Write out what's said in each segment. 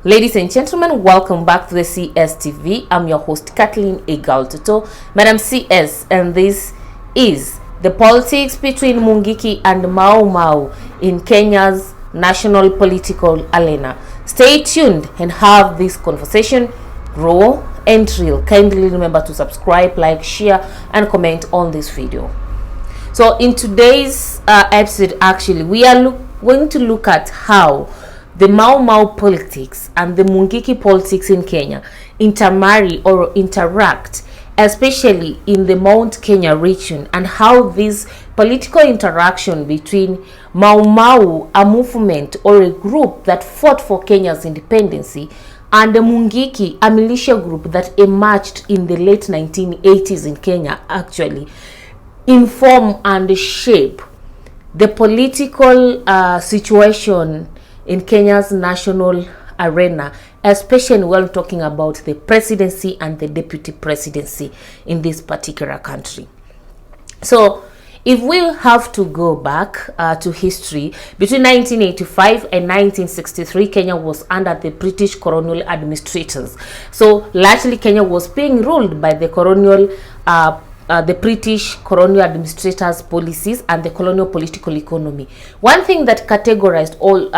Ladies and gentlemen, welcome back to the CSTV. I'm your host, Kathleen Egaltoto, Madam CS, and this is the politics between Mungiki and Mau in Kenya's national political arena. Stay tuned and have this conversation grow and real. Kindly remember to subscribe, like, share, and comment on this video. So in today's episode, actually, we are going to look at how the Mau politics and the Mungiki politics in Kenya intermarry or interact, especially in the Mount Kenya region, and how this political interaction between Mau, a movement or a group that fought for Kenya's independence, and the Mungiki, a militia group that emerged in the late 1980s in Kenya, actually inform and shape the political situation in Kenya's national arena, especially when talking about the presidency and the deputy presidency in this particular country. So if we have to go back to history, between 1985 and 1963, Kenya was under the British colonial administrators. So largely Kenya was being ruled by the colonial the British colonial administrators' policies and the colonial political economy. One thing that categorized all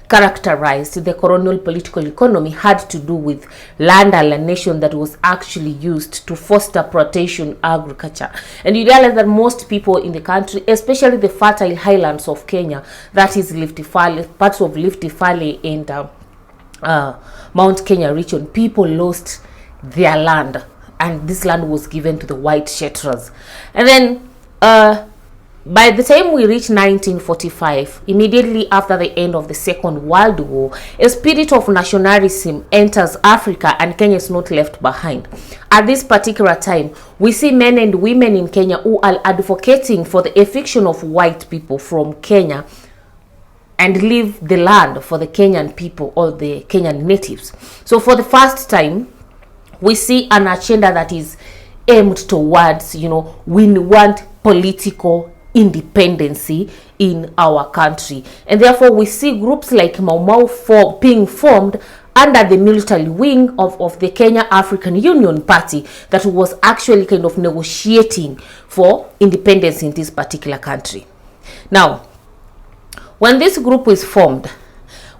characterized the colonial political economy had to do with land alienation that was actually used to foster plantation agriculture. And you realize that most people in the country, especially the fertile highlands of Kenya, that is Rift Valley, parts of Rift Valley and Mount Kenya region, people lost their land, and this land was given to the white settlers. And then by the time we reach 1945, immediately after the end of the Second World War, a spirit of nationalism enters Africa and Kenya is not left behind. At this particular time, we see men and women in Kenya who are advocating for the eviction of white people from Kenya and leave the land for the Kenyan people or the Kenyan natives. So for the first time, we see an agenda that is aimed towards, we want political independency in our country. And therefore, we see groups like Mau being formed under the military wing of the Kenya African Union Party that was actually kind of negotiating for independence in this particular country. Now, when this group is formed,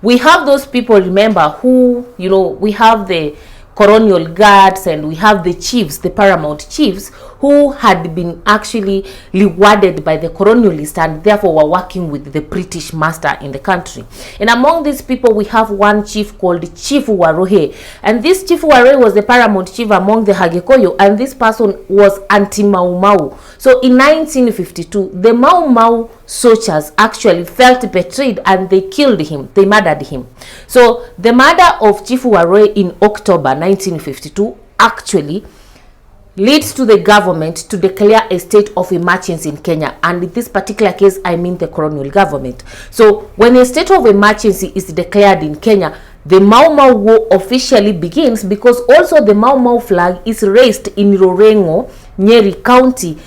we have those people, remember, who, we have the colonial guards and we have the chiefs, the paramount chiefs, who had been actually rewarded by the colonialists and therefore were working with the British master in the country. And among these people, we have one chief called Chief Warohe. And this Chief Warohe was the paramount chief among the Hagekoyo, and this person was anti-Mau. So in 1952, the Mau soldiers actually felt betrayed and they killed him, they murdered him. So the murder of Chief Warohe in October 1952 actually leads to the government to declare a state of emergency in Kenya, and in this particular case I mean the colonial government. So when a state of emergency is declared in Kenya, the Mau War officially begins, because also the Mau flag is raised in Rorengo, Nyeri County,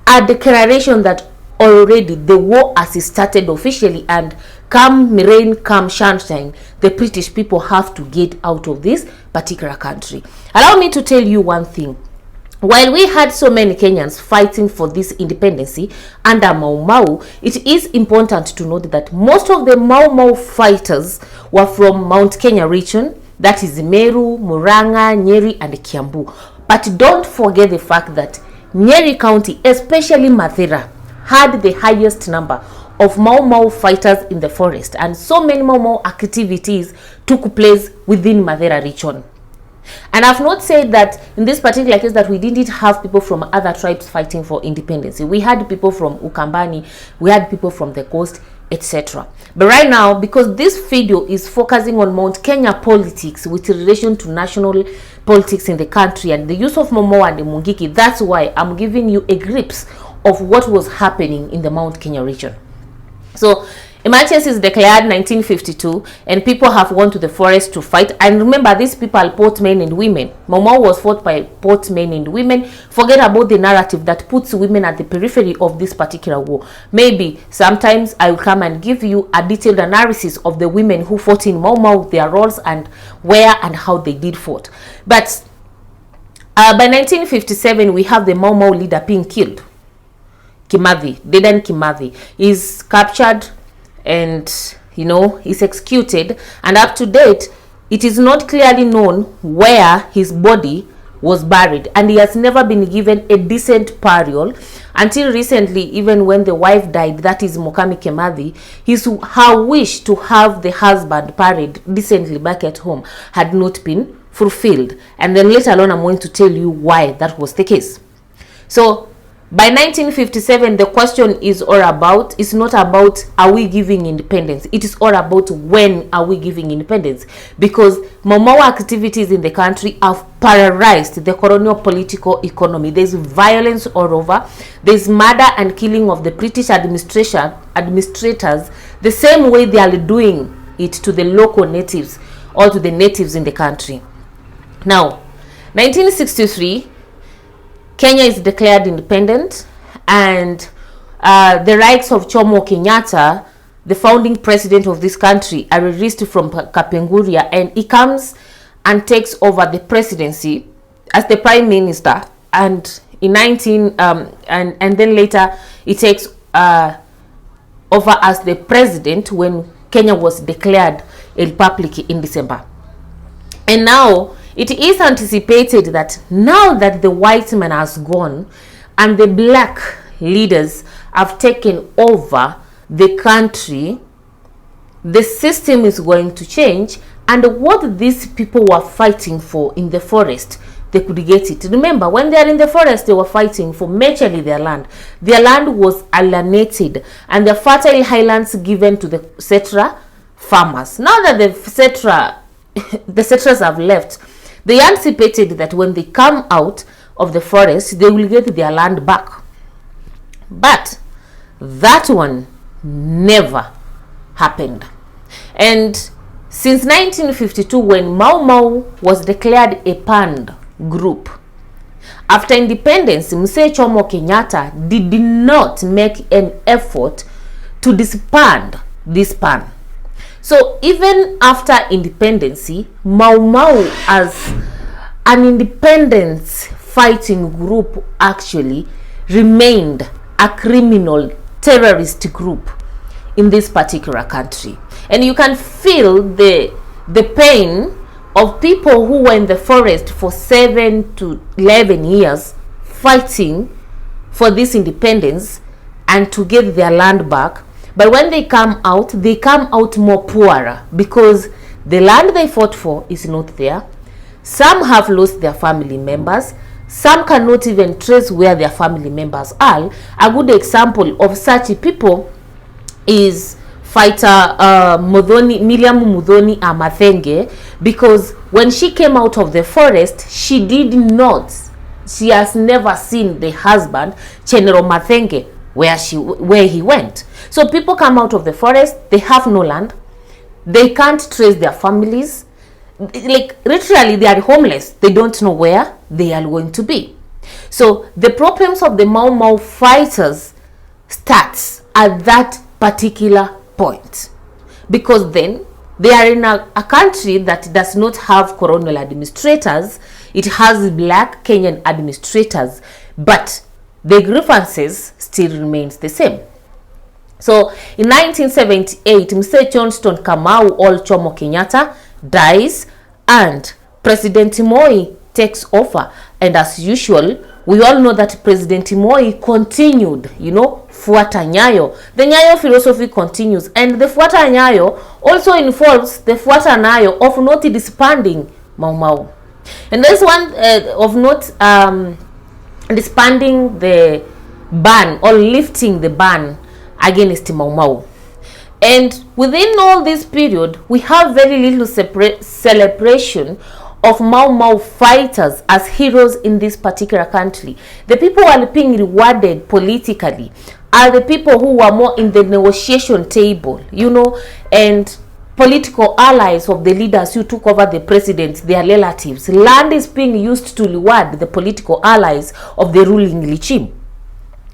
a declaration that already the war has started officially, and come rain, come sunshine, the British people have to get out of this particular country. Allow me to tell you one thing. While we had so many Kenyans fighting for this independence under Mau, it is important to note that most of the Mau fighters were from Mount Kenya region, that is Meru, Murang'a, Nyeri, and Kiambu. But don't forget the fact that Nyeri County, especially Mathira, had the highest number of Mau fighters in the forest, and so many Mau activities took place within Mathira region. And I've not said that in this particular case that we didn't have people from other tribes fighting for independence. We had people from Ukambani, we had people from the coast, etc. But right now, because this video is focusing on Mount Kenya politics with relation to national politics in the country and the use of Mau and the Mungiki, that's why I'm giving you a glimpse of what was happening in the Mount Kenya region. So Emergency is declared 1952, and people have gone to the forest to fight. And remember, these people are both men and women. Mau was fought by both men and women. Forget about the narrative that puts women at the periphery of this particular war. Maybe sometimes I will come and give you a detailed analysis of the women who fought in Mau, their roles, and where and how they did fought. But by 1957, we have the Mau leader being killed. Kimathi, Dedan Kimathi, is captured and, you know, is executed. And up to date, it is not clearly known where his body was buried. And he has never been given a decent burial. Until recently, even when the wife died, that is Mokami Kimathi, her wish to have the husband buried decently back at home had not been fulfilled. And then later on, I'm going to tell you why that was the case. So by 1957, the question is all about, it's not about are we giving independence, it is all about when are we giving independence, because Mau activities in the country have paralyzed the colonial political economy. There's violence all over, there's murder and killing of the British administrators, the same way they are doing it to the local natives or to the natives in the country. Now, 1963, Kenya is declared independent, and the likes of Jomo Kenyatta, the founding president of this country, are released from Kapenguria, and he comes and takes over the presidency as the prime minister. And in and then later he takes over as the president when Kenya was declared a republic in December. And now it is anticipated that now that the white man has gone and the black leaders have taken over the country, the system is going to change, and what these people were fighting for in the forest, they could get it. Remember, when they are in the forest, they were fighting for majorly their land. Their land was alienated, and the fertile highlands given to the settler farmers. Now that the settlers have left, they anticipated that when they come out of the forest, they will get their land back. But that one never happened. And since 1952, when Mau was declared a banned group, after independence, Mzee Jomo Kenyatta did not make an effort to disband this band. So even after independence, Mau as an independence fighting group actually remained a criminal terrorist group in this particular country. And you can feel the pain of people who were in the forest for 7 to 11 years fighting for this independence and to get their land back. But when they come out more poorer, because the land they fought for is not there. Some have lost their family members. Some cannot even trace where their family members are. A good example of such people is fighter Miriam Muthoni Amathenge, because when she came out of the forest, she has never seen the husband, General Mathenge, where he went. So people come out of the forest, they have no land, they can't trace their families, like literally they are homeless, they don't know where they are going to be. So the problems of the Mau fighters starts at that particular point, because then they are in a country that does not have colonial administrators. It has black Kenyan administrators, but the grievances still remains the same. So in 1978, Mr. Johnston Kamau or Jomo Kenyatta dies, and President Moi takes over. And as usual, we all know that President Moi continued, Fuata Nyayo. The Nyayo philosophy continues, and the Fuata Nyayo also involves the Fuata Nyayo of not disbanding Mau. And there's one of not disbanding the ban or lifting the ban against Mau. And within all this period, we have very little celebration of Mau fighters as heroes in this particular country. The people who are being rewarded politically are the people who were more in the negotiation table, you know, and political allies of the leaders who took over the president, their relatives. Land is being used to reward the political allies of the ruling regime.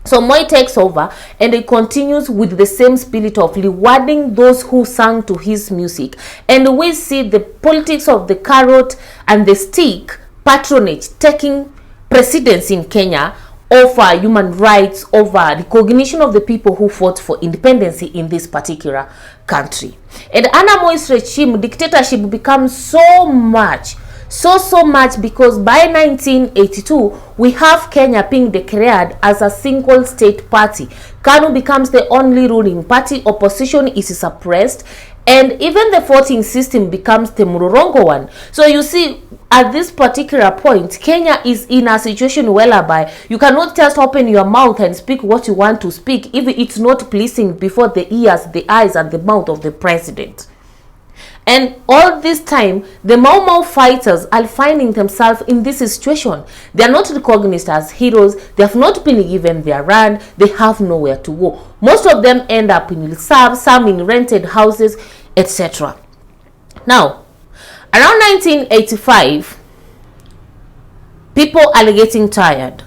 So Moi takes over and it continues with the same spirit of rewarding those who sang to his music. And we see the politics of the carrot and the stick patronage taking precedence in Kenya over human rights, over recognition of the people who fought for independence in this particular country. And under Moi's regime, dictatorship becomes so much because by 1982 we have Kenya being declared as a single state party. KANU becomes the only ruling party, opposition is suppressed, and even the voting system becomes the Murorongo one. So you see, at this particular point, Kenya is in a situation whereby you cannot just open your mouth and speak what you want to speak if it's not pleasing before the ears, the eyes, and the mouth of the president. And all this time, the Mau Mau fighters are finding themselves in this situation. They are not recognized as heroes. They have not been given their run. They have nowhere to go. Most of them end up in reserve, some in rented houses, etc. Now, around 1985, people are getting tired.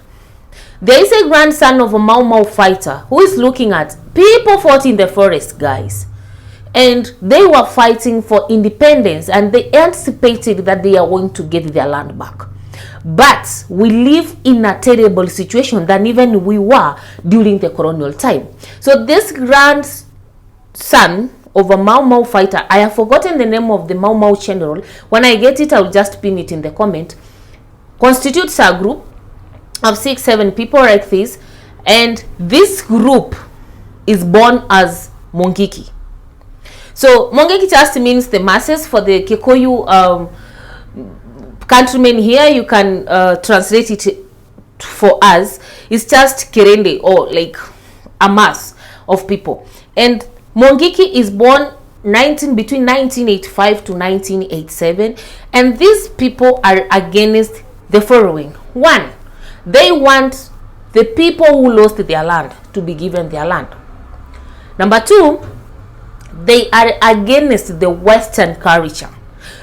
There is a grandson of a Mau Mau fighter who is looking at people fought in the forest, guys. And they were fighting for independence, and they anticipated that they are going to get their land back. But we live in a terrible situation than even we were during the colonial time. So this grandson of a Mau Mau fighter, I have forgotten the name of the Mau Mau general. When I get it, I'll just pin it in the comment. Constitutes a group of 6-7 people like this, and this group is born as Mungiki. So Mungiki just means the masses. For the Kikuyu countrymen here, you can translate it for us. It's just Kirende, or like a mass of people. And Mungiki is born between 1985 to 1987, and these people are against the following. One, they want the people who lost their land to be given their land. Number two, they are against the Western culture,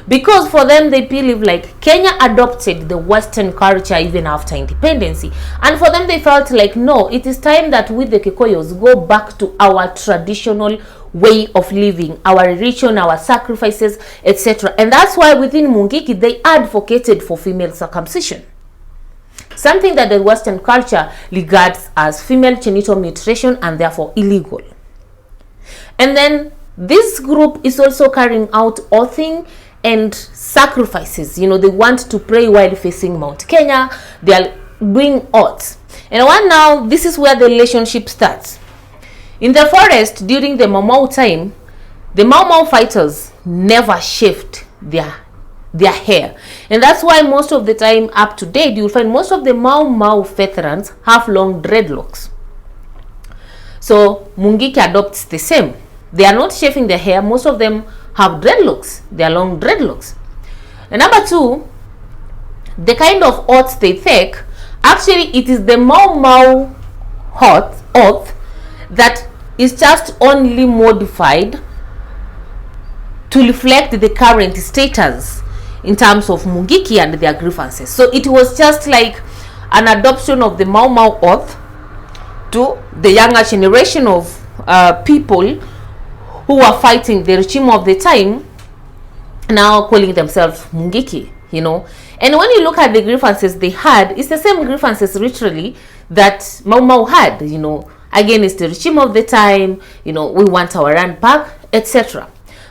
because for them they believe like Kenya adopted the Western culture even after independence, and for them they felt like, no, it is time that we the Kikuyus go back to our traditional way of living, our religion, our sacrifices, etc. And that's why within Mungiki they advocated for female circumcision, something that the Western culture regards as female genital mutilation and therefore illegal. And then this group is also carrying out oathing and sacrifices. You know, they want to pray while facing Mount Kenya. They are doing oaths. And one now, this is where the relationship starts. In the forest during the Mau Mau time, the Mau Mau fighters never shaved their hair. And that's why most of the time up to date, you'll find most of the Mau Mau veterans have long dreadlocks. So Mungiki adopts the same. They are not shaving their hair. Most of them have dreadlocks. They are long dreadlocks. And number two, the kind of oaths they take, actually it is the Mau Mau oath that is just only modified to reflect the current status in terms of Mungiki and their grievances. So it was just like an adoption of the Mau Mau oath to the younger generation of people who were fighting the regime of the time, now calling themselves Mungiki, you know. And when you look at the grievances they had, it's the same grievances literally that Mau Mau had, you know. Again, it's the regime of the time, you know, we want our land back, etc.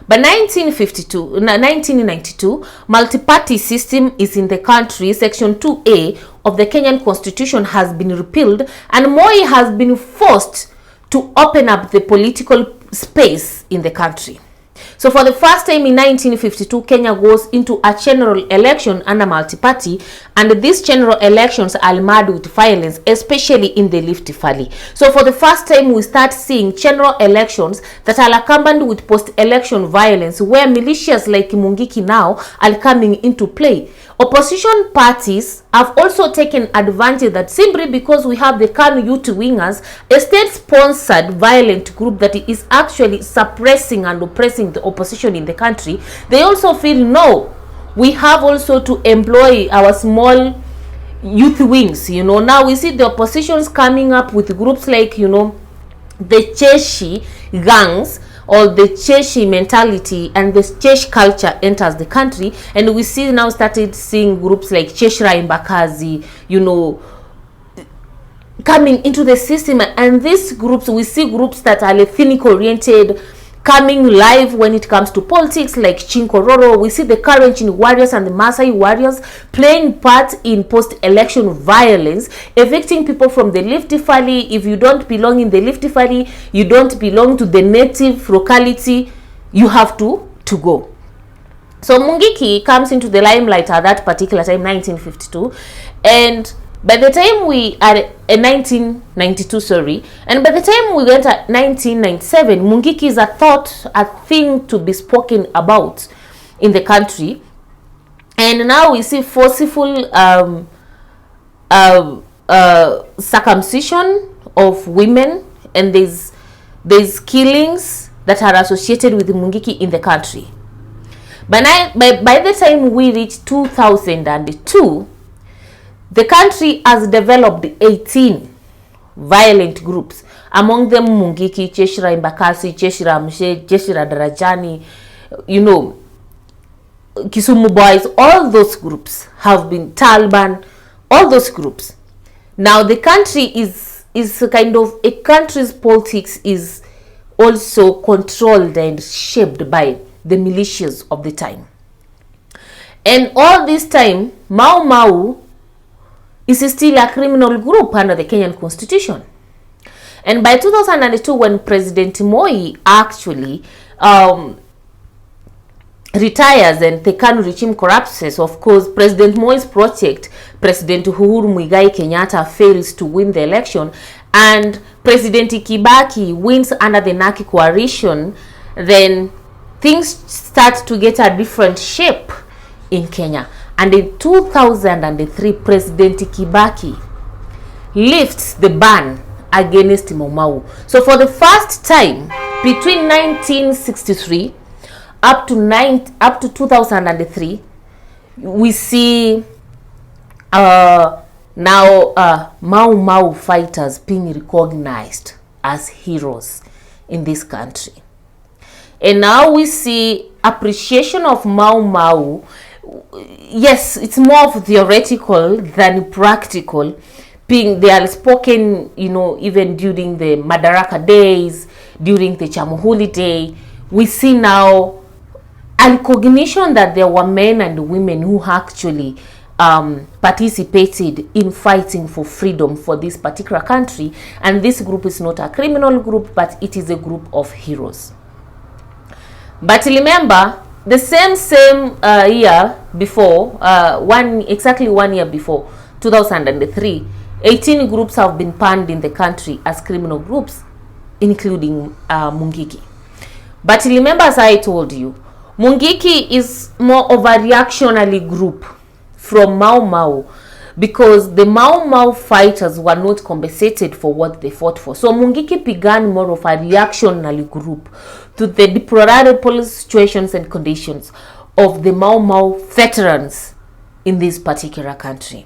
But 1992, multi-party system is in the country. Section 2A of the Kenyan Constitution has been repealed, and Moi has been forced to open up the political space in the country. So for the first time in 1952, Kenya goes into a general election under multi-party, and these general elections are marred with violence, especially in the Rift Valley. So for the first time, we start seeing general elections that are accompanied with post-election violence, where militias like Mungiki-Mau are coming into play. Opposition parties have also taken advantage that simply because we have the KANU youth wingers, a state-sponsored violent group that is actually suppressing and oppressing the opposition in the country, they also feel, no, we have also to employ our small youth wings. Now we see the oppositions coming up with groups like, the Cheshi gangs, or the Cheshi mentality and the Chesh culture enters the country, and we see now started seeing groups like Cheshira Imbakazi, coming into the system. And these groups, we see groups that are ethnic oriented coming live when it comes to politics, like Chinkororo. We see the Karenjin warriors and the Maasai warriors playing part in post-election violence, evicting people from the Rift Valley. If you don't belong in the Rift Valley, you don't belong to the native locality, you have to go. So Mungiki comes into the limelight at that particular time, 1952, and by the time we are in 1992, and by the time we went at 1997, Mungiki is a thing to be spoken about in the country. And now we see forceful circumcision of women, and there's killings that are associated with Mungiki in the country. By the time we reach 2002, the country has developed 18 violent groups, among them Mungiki, Cheshira Imbakasi, Cheshira Mshe, Cheshira Darajani, Kisumu Boys. All those groups have been Taliban, all those groups. Now the country is kind of, a country's politics is also controlled and shaped by the militias of the time. And all this time, Mau is still a criminal group under the Kenyan Constitution. And by 2002, when President Moi actually retires and the KANU regime collapses, of course, President Moi's project, President Uhuru Muigai Kenyatta, fails to win the election, and President Kibaki wins under the Naki coalition, then things start to get a different shape in Kenya. And in 2003, President Kibaki lifts the ban against Mau. So for the first time between 1963 up to 2003, we see now Mau fighters being recognized as heroes in this country. And now we see appreciation of Mau. Yes, it's more of theoretical than practical. They are spoken, even during the Madaraka days, during the Chamuhuli Day. We see now a recognition that there were men and women who actually participated in fighting for freedom for this particular country. And this group is not a criminal group, but it is a group of heroes. But remember, the same year before, exactly 1 year before, 2003, 18 groups have been banned in the country as criminal groups, including Mungiki. But remember, as I told you, Mungiki is more of a reactionary group from Mau, because the Mau fighters were not compensated for what they fought for. So Mungiki began more of a reactionary group to the deplorable situations and conditions of the Mau veterans in this particular country.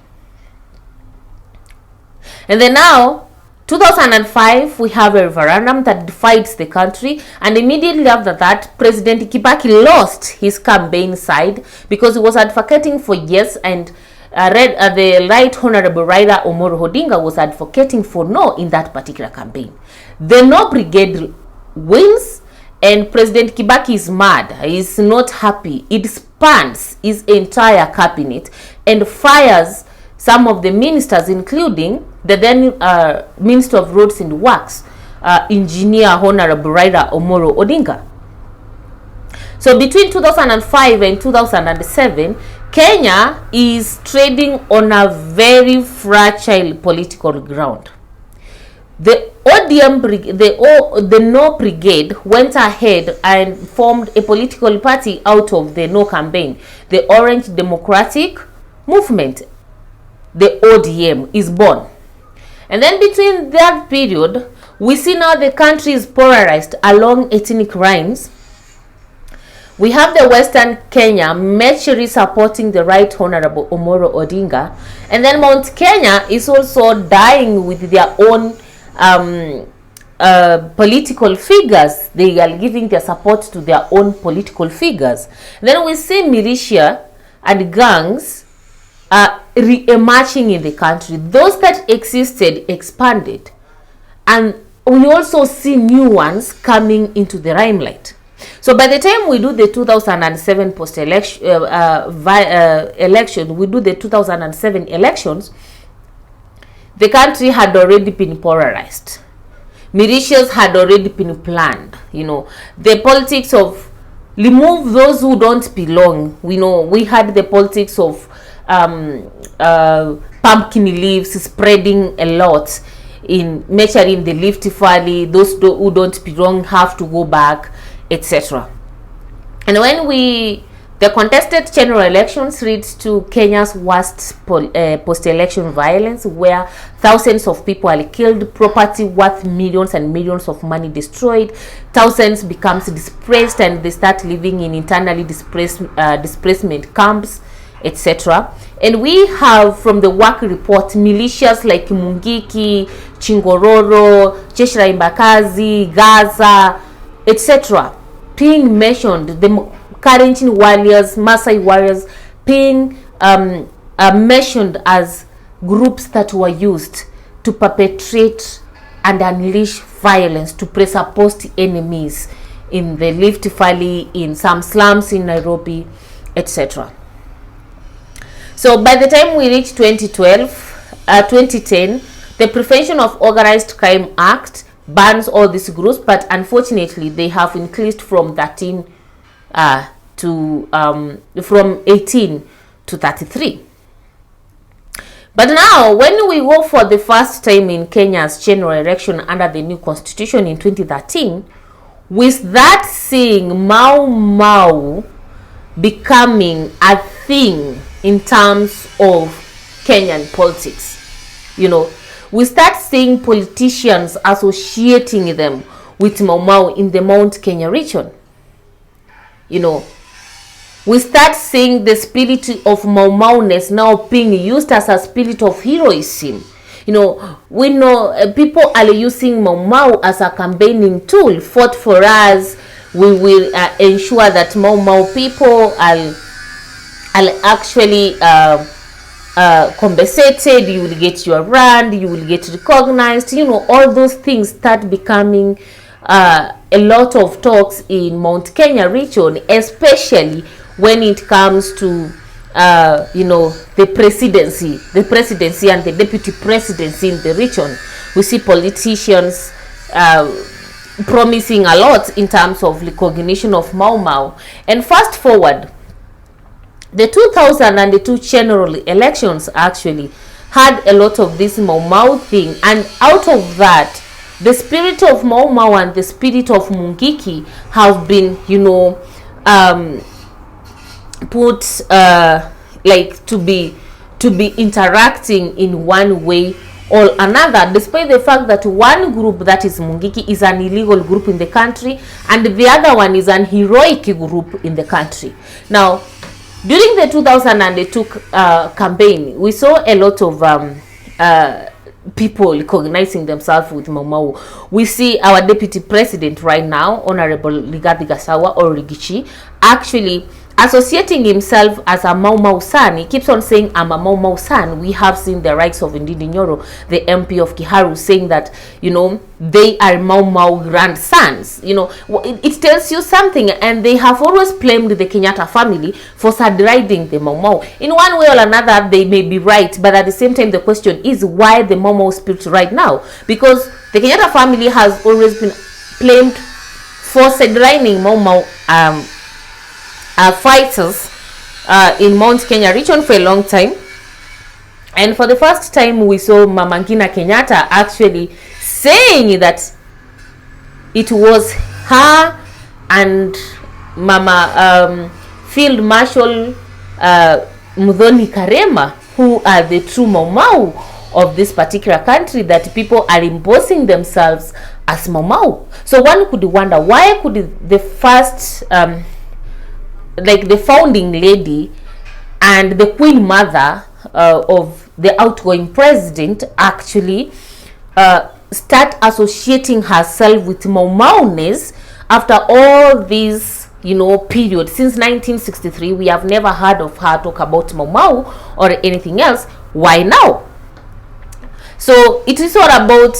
And then now, 2005, we have a referendum that divides the country, and immediately after that, President Kibaki lost his campaign side because he was advocating for yes, and the Right Honorable Raila Omolo Odinga was advocating for no in that particular campaign. The No Brigade wins, and President Kibaki is mad. He is not happy. It spans his entire cabinet and fires some of the ministers, including the then Minister of Roads and Works, Engineer Honorable Raila Omolo Odinga. So between 2005 and 2007, Kenya is trading on a very fragile political ground. The ODM, the No Brigade went ahead and formed a political party out of the No campaign. The Orange Democratic Movement, the ODM, is born. And then between that period, we see now the country is polarized along ethnic lines. We have the Western Kenya majorly supporting the Right Honorable Omoro Odinga, and then Mount Kenya is also dying with their own political figures. They are giving their support to their own political figures. Then we see militia and gangs re-emerging in the country. Those that existed expanded, and we also see new ones coming into the limelight. So by the time we do the 2007 post-election election, we do the 2007 elections, the country had already been polarized. Militias had already been planned. The politics of remove those who don't belong. We had the politics of pumpkin leaves spreading a lot in measuring the Rift Valley. Those who don't belong have to go back, etc. And when the contested general elections leads to Kenya's worst post-election violence, where thousands of people are killed, property worth millions and millions of money destroyed, thousands becomes displaced, and they start living in internally displacement camps, etc. And we have from the work report militias like Mungiki, Chingororo, Cheshire Mbakazi, Gaza, etc. being mentioned, the Karenjin warriors, Maasai warriors being mentioned as groups that were used to perpetrate and unleash violence to press opposed enemies in the Rift Valley, in some slums in Nairobi, etc. So by the time we reach 2010, the Prevention of Organized Crime Act bans all these groups, but unfortunately they have increased from 18 to 33. But now, when we go for the first time in Kenya's general election under the new constitution in 2013, we start seeing Mau becoming a thing in terms of Kenyan politics. We start seeing politicians associating them with Mau in the Mount Kenya region. We start seeing the spirit of Mau-ness now being used as a spirit of heroism. We know people are using Mau as a campaigning tool. Fought for us. We will ensure that Mau people are actually compensated. You will get your brand. You will get recognized. All those things start becoming a lot of talks in Mount Kenya region, especially when it comes to the presidency and the deputy presidency in the region. We see politicians promising a lot in terms of recognition of Mau. And fast forward, the 2002 general elections actually had a lot of this Mau thing, and out of that, the spirit of Mau and the spirit of Mungiki have been, put to be interacting in one way or another, despite the fact that one group, that is Mungiki, is an illegal group in the country, and the other one is an heroic group in the country. Now, during the 2002 campaign, we saw a lot of people recognizing themselves with Mau. We see our deputy president right now, Honorable Rigathi Gachagua, or Rigichi, actually associating himself as a Mau son. He keeps on saying, I'm a Mau son. We have seen the rights of Ndindi Nyoro, the MP of Kiharu, saying that, they are Mau grandsons. It tells you something, and they have always blamed the Kenyatta family for subsidizing the Mau. In one way or another, they may be right, but at the same time, the question is why the Mau spirit right now? Because the Kenyatta family has always been blamed for subsidizing Mau fighters in Mount Kenya region for a long time. And for the first time, we saw Mama Ngina Kenyatta actually saying that it was her and Mama Field Marshal Muthoni Karema who are the true Mau Mau of this particular country, that people are imposing themselves as Mau Mau. So one could wonder, why could the first like the founding lady and the queen mother of the outgoing president actually start associating herself with Mau Mau-ness after all these, you know, period. Since 1963, we have never heard of her talk about Mau Mau or anything else. Why now? So it is all about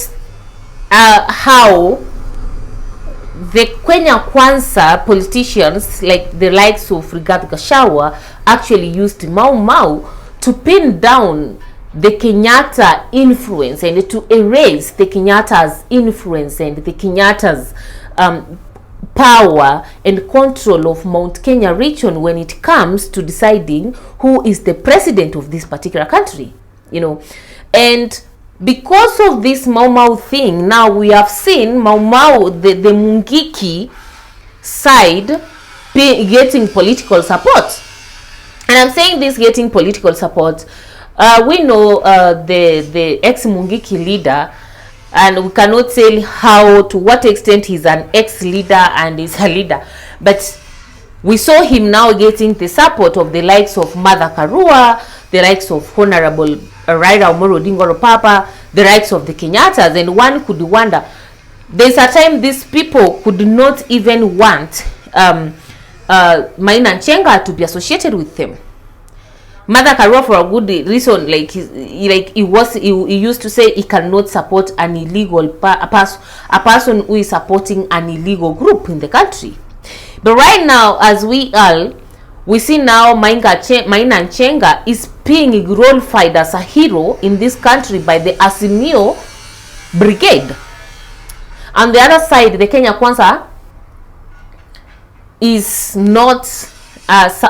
how the Kenya Kwanza politicians, like the likes of Rigathi Gachagua, actually used Mau Mau to pin down the Kenyatta influence and to erase the Kenyatta's influence and the Kenyatta's power and control of Mount Kenya region when it comes to deciding who is the president of this particular country, you know. And because of this Mau Mau thing, now we have seen Mau Mau, the Mungiki side, getting political support. And I'm saying this, getting political support. We know the ex-Mungiki leader, and we cannot say how, to what extent he's an ex-leader and is a leader, but we saw him now getting the support of the likes of Martha Karua, the likes of Honorable Raila Amolo Odinga Papa, the likes of the Kenyattas. And one could wonder, there's a time these people could not even want Maina Njenga to be associated with them. Martha Karua, for a good reason, he used to say he cannot support an illegal a person who is supporting an illegal group in the country. But right now, as we see now Maina Njenga is being glorified as a hero in this country by the Azimio brigade. On the other side, the Kenya Kwanza is not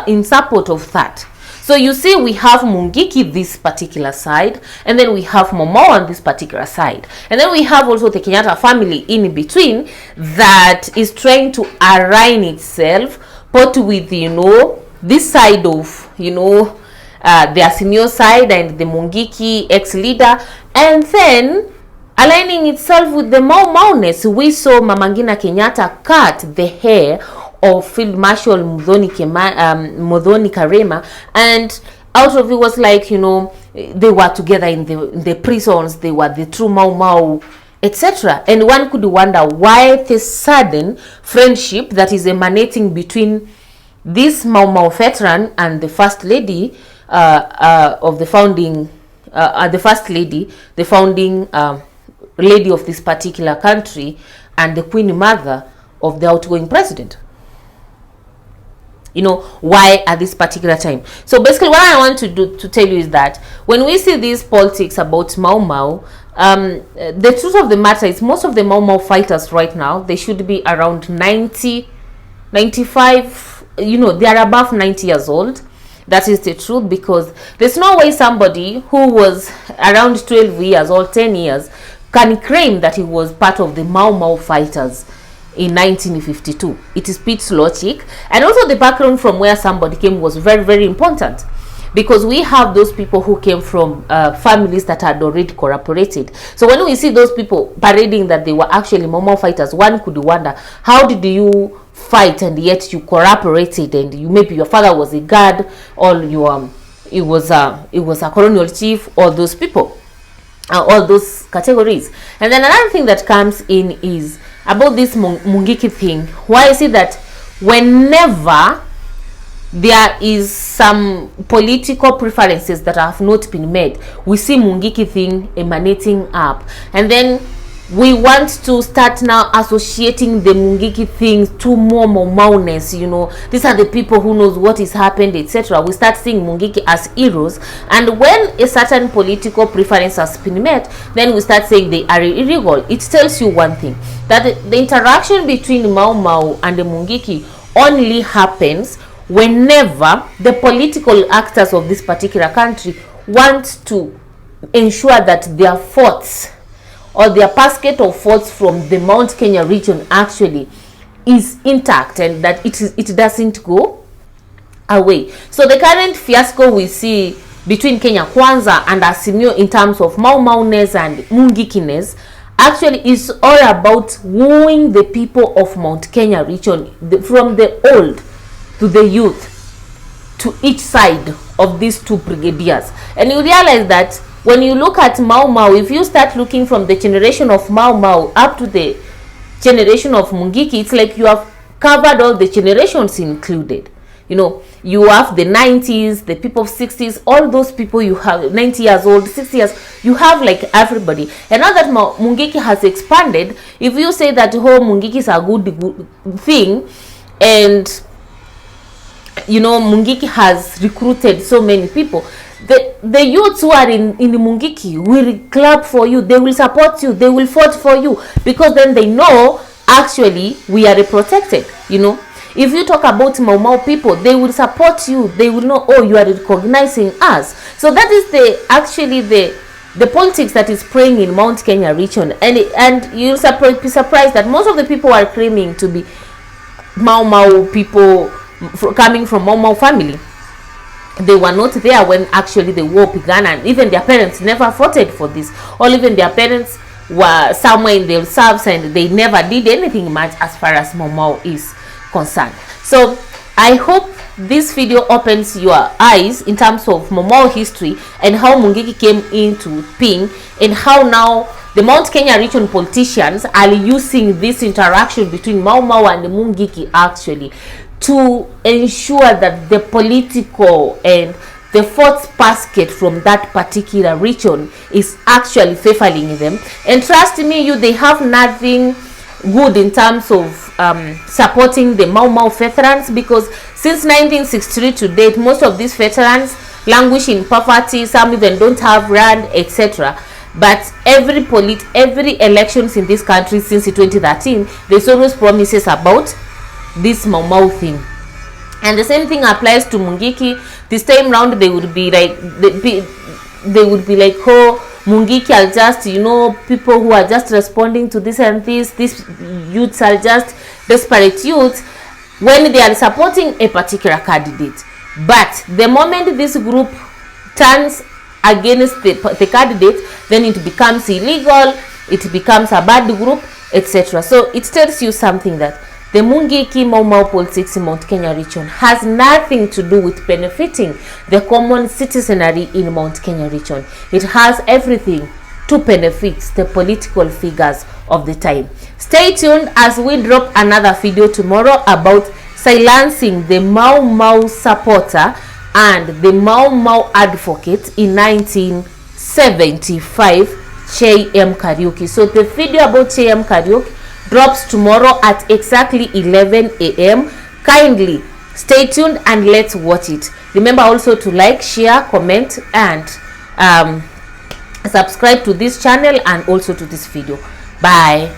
in support of that. So you see, we have Mungiki this particular side, and then we have Mau Mau on this particular side, and then we have also the Kenyatta family in between that is trying to align itself, both with, you know, this side of, you know, the Azimio side and the Mungiki ex-leader, and then aligning itself with the Mau Mau-ness. We saw Mama Ngina Kenyatta cut the hair of Field Marshal Muthoni Karema, and out of it was like, you know, they were together in the prisons, they were the true Mau Mau, etc. And one could wonder why this sudden friendship that is emanating between this Mau Mau veteran and the first lady of the founding, the founding lady of this particular country, and the queen mother of the outgoing president. You know, why at this particular time? So basically what I want to tell you is that when we see these politics about Mau Mau, the truth of the matter is most of the Mau Mau fighters right now, they should be around 90, 95, you know, they are above 90 years old. That is the truth, because there's no way somebody who was around 12 years or 10 years can claim that he was part of the Mau Mau fighters in 1952. It is pitch logic, and also the background from where somebody came was very, very important, because we have those people who came from families that had already cooperated. So when we see those people parading that they were actually Mau Mau fighters, one could wonder, how did you fight and yet you cooperated, and you, maybe your father was a guard, or you it was a colonial chief, or those people, all those categories. And then another thing that comes in is about this Mungiki thing. Why is it that whenever there is some political preferences that have not been made, we see Mungiki thing emanating up, and then we want to start now associating the Mungiki things to more Mau Mau-ness, you know, these are the people who knows what is happened, etc. We start seeing Mungiki as heroes, and when a certain political preference has been met, then we start saying they are illegal. It tells you one thing, that the interaction between Mau Mau and the Mungiki only happens whenever the political actors of this particular country want to ensure that their forts or their basket of forts from the Mount Kenya region actually is intact and that it doesn't go away. So the current fiasco we see between Kenya Kwanza and Azimio in terms of Mau-Mau-ness and Mungiki-ness actually is all about wooing the people of Mount Kenya region, from the old to the youth, to each side of these two brigadiers. And you realize that when you look at Mau-Mau, if you start looking from the generation of Mau-Mau up to the generation of Mungiki, it's like you have covered all the generations included. You know, you have the 90s, the people of 60s, all those people you have, 90 years old, 60 years, you have like everybody. And now that Mungiki has expanded, if you say that Mungiki is a good thing, and you know, Mungiki has recruited so many people, the youths who are in Mungiki will clap for you, they will support you, they will fight for you, because then they know actually we are protected. You know, if you talk about Mau-Mau people, they will support you, they will know, oh, you are recognizing us. So that is the politics that is playing in Mount Kenya region. And you'll be surprised that most of the people are claiming to be Mau-Mau people coming from Mau-Mau family. They were not there when actually the war began, and even their parents never fought for this, or even their parents were somewhere in themselves and they never did anything much as far as Mau-Mau is concerned. So I hope this video opens your eyes in terms of Mau-Mau history and how Mungiki came into being, and how now the Mount Kenya region politicians are using this interaction between Mau-Mau and Mungiki actually to ensure that the political and the fourth basket from that particular region is actually favoring them. And trust me, they have nothing good in terms of supporting the Mau-Mau veterans, because since 1963 to date, most of these veterans languish in poverty, some even don't have land, etc. But every elections in this country since 2013, there's always promises about this Mau-Mau thing. And the same thing applies to Mungiki. This time round they would be like, they would be like, oh, Mungiki are just, you know, people who are just responding to this and this. These youths are just desperate youths when they are supporting a particular candidate. But the moment this group turns against the candidate, then it becomes illegal, it becomes a bad group, etc. So it tells you something that the Mungiki-Mau-Mau politics in Mount Kenya region has nothing to do with benefiting the common citizenry in Mount Kenya region. It has everything to benefit the political figures of the time. Stay tuned as we drop another video tomorrow about silencing the Mau-Mau supporter and the Mau-Mau advocate in 1975, J.M. Kariuki. So the video about J.M. Kariuki drops tomorrow at exactly 11 a.m. Kindly stay tuned and let's watch it. Remember also to like, share, comment, and subscribe to this channel and also to this video. Bye.